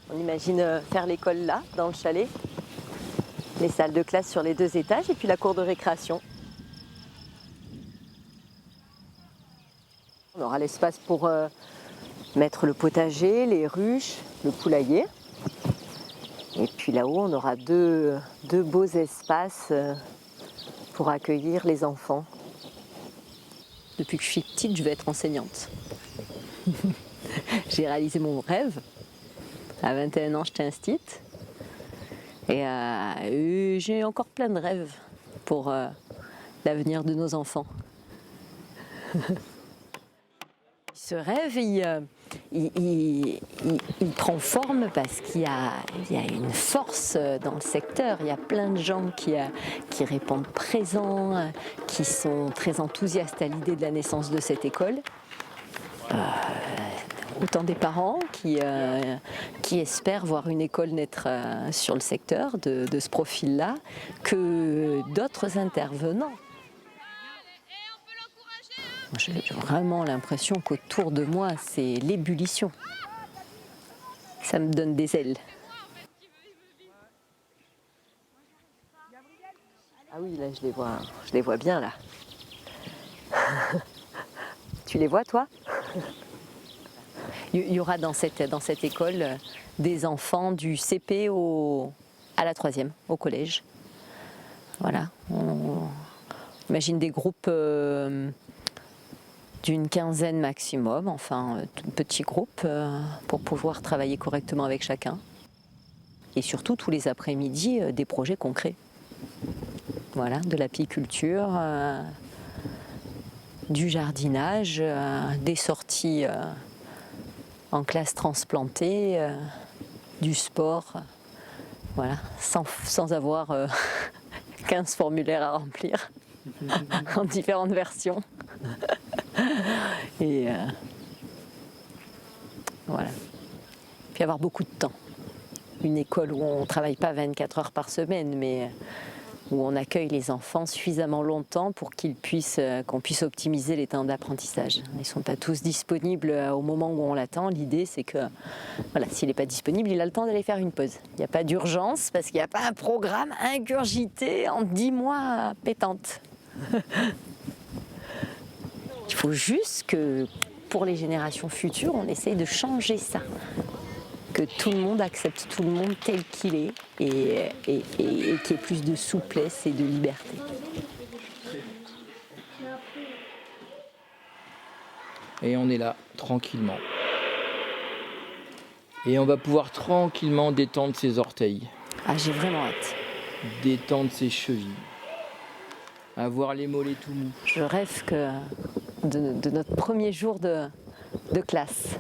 On imagine faire l'école là, dans le chalet. Les salles de classe sur les 2 étages et puis la cour de récréation. On aura l'espace pour mettre le potager, les ruches, le poulailler. Et puis là-haut, on aura deux beaux espaces pour accueillir les enfants. Depuis que je suis petite, je vais être enseignante. J'ai réalisé mon rêve. À 21 ans, j'étais instite. Et j'ai encore plein de rêves pour l'avenir de nos enfants. Ce rêve, il prend forme parce qu'il y a une force dans le secteur. Il y a plein de gens qui répondent présents, qui sont très enthousiastes à l'idée de la naissance de cette école. Autant des parents qui espèrent voir une école naître sur le secteur de ce profil-là, que d'autres intervenants. J'ai vraiment l'impression qu'autour de moi, c'est l'ébullition. Ça me donne des ailes. Ah oui, là, je les vois bien, là. Tu les vois, toi? Il y aura dans cette école des enfants du CP à la 3e, au collège. Voilà. On imagine des groupes d'une quinzaine maximum, enfin, petits groupes, pour pouvoir travailler correctement avec chacun. Et surtout, tous les après-midi, des projets concrets. Voilà, de l'apiculture, du jardinage, des sorties en classe transplantée, du sport, voilà, sans avoir 15 formulaires à remplir en différentes versions. Et voilà. Puis avoir beaucoup de temps. Une école où on ne travaille pas 24 heures par semaine, mais où on accueille les enfants suffisamment longtemps pour qu'on puisse optimiser les temps d'apprentissage. Ils ne sont pas tous disponibles au moment où on l'attend. L'idée, c'est que voilà, s'il n'est pas disponible, il a le temps d'aller faire une pause. Il n'y a pas d'urgence parce qu'il n'y a pas un programme ingurgité en 10 mois pétante. Il faut juste que, pour les générations futures, on essaye de changer ça. Que tout le monde accepte tout le monde tel qu'il est et qu'il y ait plus de souplesse et de liberté. Et on est là, tranquillement. Et on va pouvoir tranquillement détendre ses orteils. Ah, j'ai vraiment hâte. Détendre ses chevilles. Avoir les mollets tout mous. Je rêve de notre premier jour de classe.